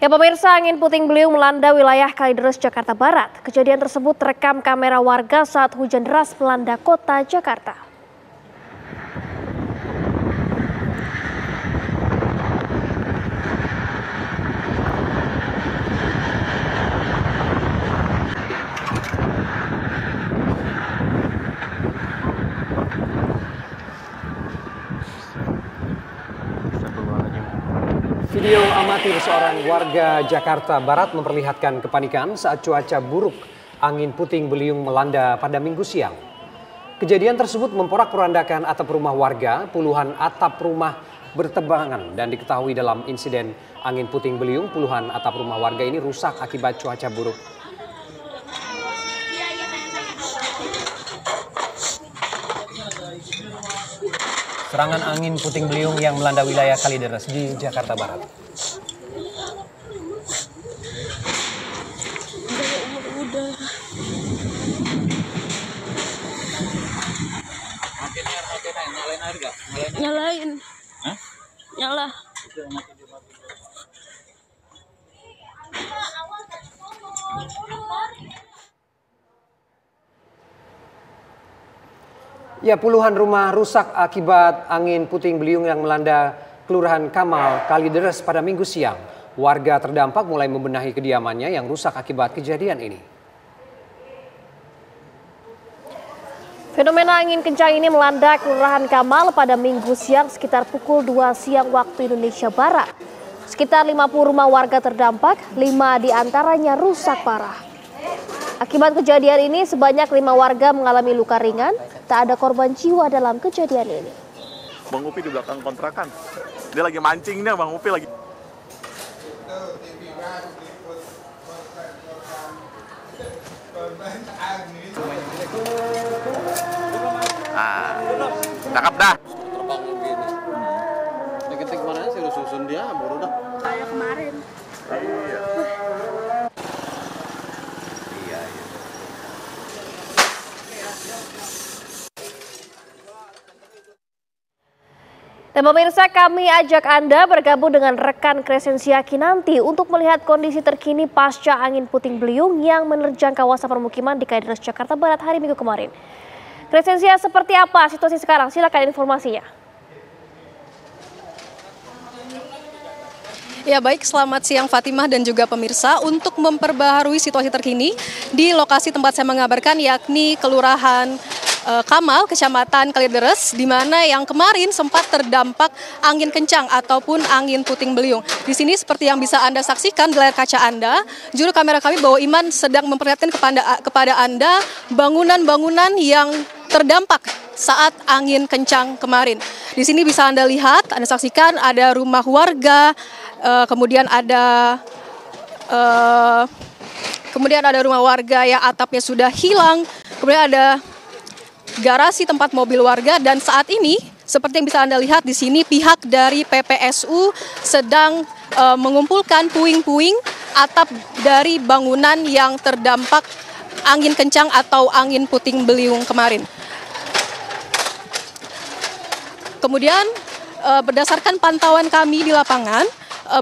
Ya pemirsa, angin puting beliung melanda wilayah Kalideres, Jakarta Barat. Kejadian tersebut terekam kamera warga saat hujan deras melanda kota Jakarta. Video amatir seorang warga Jakarta Barat memperlihatkan kepanikan saat cuaca buruk angin puting beliung melanda pada Minggu siang. Kejadian tersebut memporak-porandakan atap rumah warga, puluhan atap rumah bertebangan dan diketahui dalam insiden angin puting beliung puluhan atap rumah warga ini rusak akibat cuaca buruk. Serangan angin puting beliung yang melanda wilayah Kalideres di Jakarta Barat. Nyalain. Hah? Nyala. Ya, puluhan rumah rusak akibat angin puting beliung yang melanda Kelurahan Kamal, Kalideres pada Minggu siang. Warga terdampak mulai membenahi kediamannya yang rusak akibat kejadian ini. Fenomena angin kencang ini melanda Kelurahan Kamal pada Minggu siang sekitar pukul 2 siang waktu Indonesia Barat. Sekitar 50 rumah warga terdampak, 5 diantaranya rusak parah. Akibat kejadian ini sebanyak 5 warga mengalami luka ringan, tak ada korban jiwa dalam kejadian ini. Bang Upi di belakang kontrakan, dia lagi mancing nih, Bang Upi lagi. Cakep dah. Terbang begini. Ketik mana sih lu susun dia, baru dah. Kayak kemarin. Iya. Dan pemirsa, kami ajak Anda bergabung dengan rekan Crescentia Kinanti untuk melihat kondisi terkini pasca angin puting beliung yang menerjang kawasan permukiman di Kalideres, Jakarta Barat hari Minggu kemarin. Crescentia, seperti apa situasi sekarang? Silakan informasinya. Ya baik, selamat siang Fatimah dan juga pemirsa. Untuk memperbaharui situasi terkini di lokasi tempat saya mengabarkan, yakni Kelurahan Kamal, Kecamatan Kalideres, di mana yang kemarin sempat terdampak angin kencang ataupun angin puting beliung. Di sini seperti yang bisa Anda saksikan di layar kaca Anda, juru kamera kami Bawa Iman sedang memperlihatkan kepada Anda bangunan-bangunan yang terdampak saat angin kencang kemarin. Di sini bisa Anda lihat, Anda saksikan ada rumah warga, kemudian ada rumah warga yang atapnya sudah hilang, kemudian ada garasi tempat mobil warga, dan saat ini seperti yang bisa Anda lihat di sini pihak dari PPSU sedang mengumpulkan puing-puing atap dari bangunan yang terdampak angin kencang atau angin puting beliung kemarin. Kemudian berdasarkan pantauan kami di lapangan,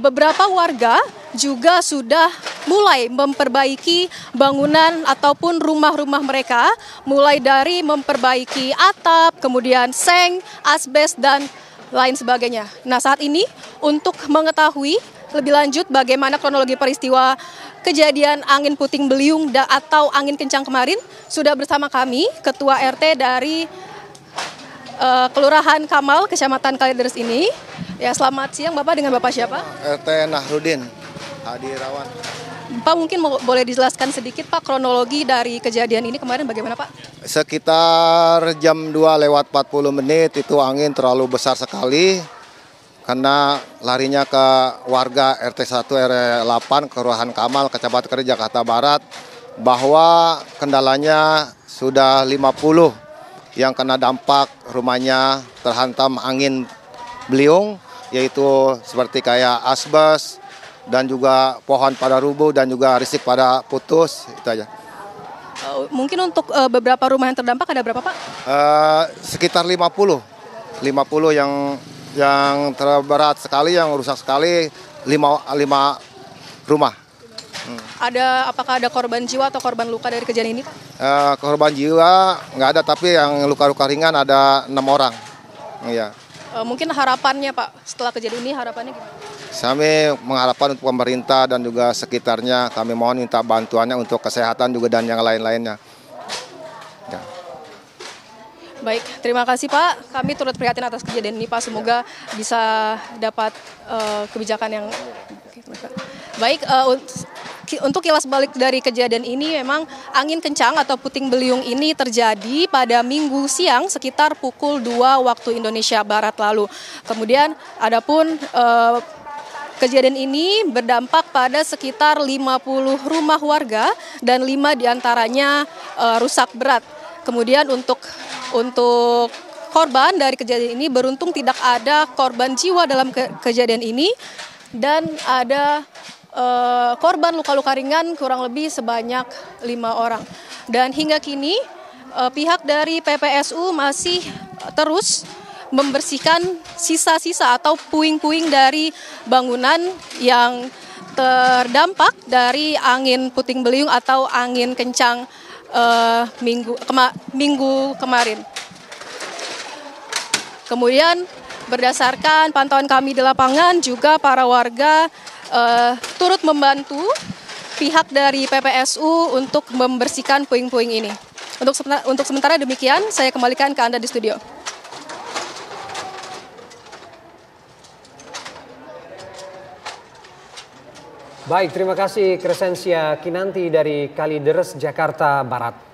beberapa warga juga sudah mulai memperbaiki bangunan ataupun rumah-rumah mereka, mulai dari memperbaiki atap, kemudian seng, asbes, dan lain sebagainya. Nah, saat ini untuk mengetahui lebih lanjut bagaimana kronologi peristiwa kejadian angin puting beliung atau angin kencang kemarin, sudah bersama kami Ketua RT dari Kelurahan Kamal, Kecamatan Kalideres ini. Ya, selamat siang Bapak, dengan Bapak siapa? RT Nahrudin Hadirawan. Pak, mungkin boleh dijelaskan sedikit Pak kronologi dari kejadian ini kemarin bagaimana Pak? Sekitar jam 2:40 itu angin terlalu besar sekali karena larinya ke warga RT 1 RW 8 Kelurahan Kamal, Kecamatan Kalideres, Jakarta Barat, bahwa kendalanya sudah 50 yang kena dampak rumahnya terhantam angin beliung, yaitu seperti kayak asbes dan juga pohon pada rubuh dan juga risik pada putus, itu aja. Mungkin untuk beberapa rumah yang terdampak ada berapa Pak? Sekitar 50 yang terberat sekali, yang rusak sekali 5 rumah. Apakah ada korban jiwa atau korban luka dari kejadian ini, Pak? Korban jiwa nggak ada, tapi yang luka-luka ringan ada 6 orang. Iya. Mungkin harapannya, Pak, setelah kejadian ini harapannya gimana? Kami mengharapkan untuk pemerintah dan juga sekitarnya, kami mohon minta bantuannya untuk kesehatan juga dan yang lain-lainnya. Ya. Baik, terima kasih Pak. Kami turut prihatin atas kejadian ini Pak. Semoga bisa dapat kebijakan yang baik. Untuk kilas balik dari kejadian ini, memang angin kencang atau puting beliung ini terjadi pada Minggu siang sekitar pukul 2 waktu Indonesia Barat lalu. Kemudian adapun kejadian ini berdampak pada sekitar 50 rumah warga dan 5 diantaranya rusak berat. Kemudian untuk korban dari kejadian ini, beruntung tidak ada korban jiwa dalam kejadian ini dan ada korban luka-luka ringan kurang lebih sebanyak 5 orang. Dan hingga kini pihak dari PPSU masih terus membersihkan sisa-sisa atau puing-puing dari bangunan yang terdampak dari angin puting beliung atau angin kencang minggu kemarin. Kemudian berdasarkan pantauan kami di lapangan, juga para warga turut membantu pihak dari PPSU untuk membersihkan puing-puing ini. Untuk sementara demikian, saya kembalikan ke Anda di studio. Baik, terima kasih Crescentia Kinanti dari Kalideres, Jakarta Barat.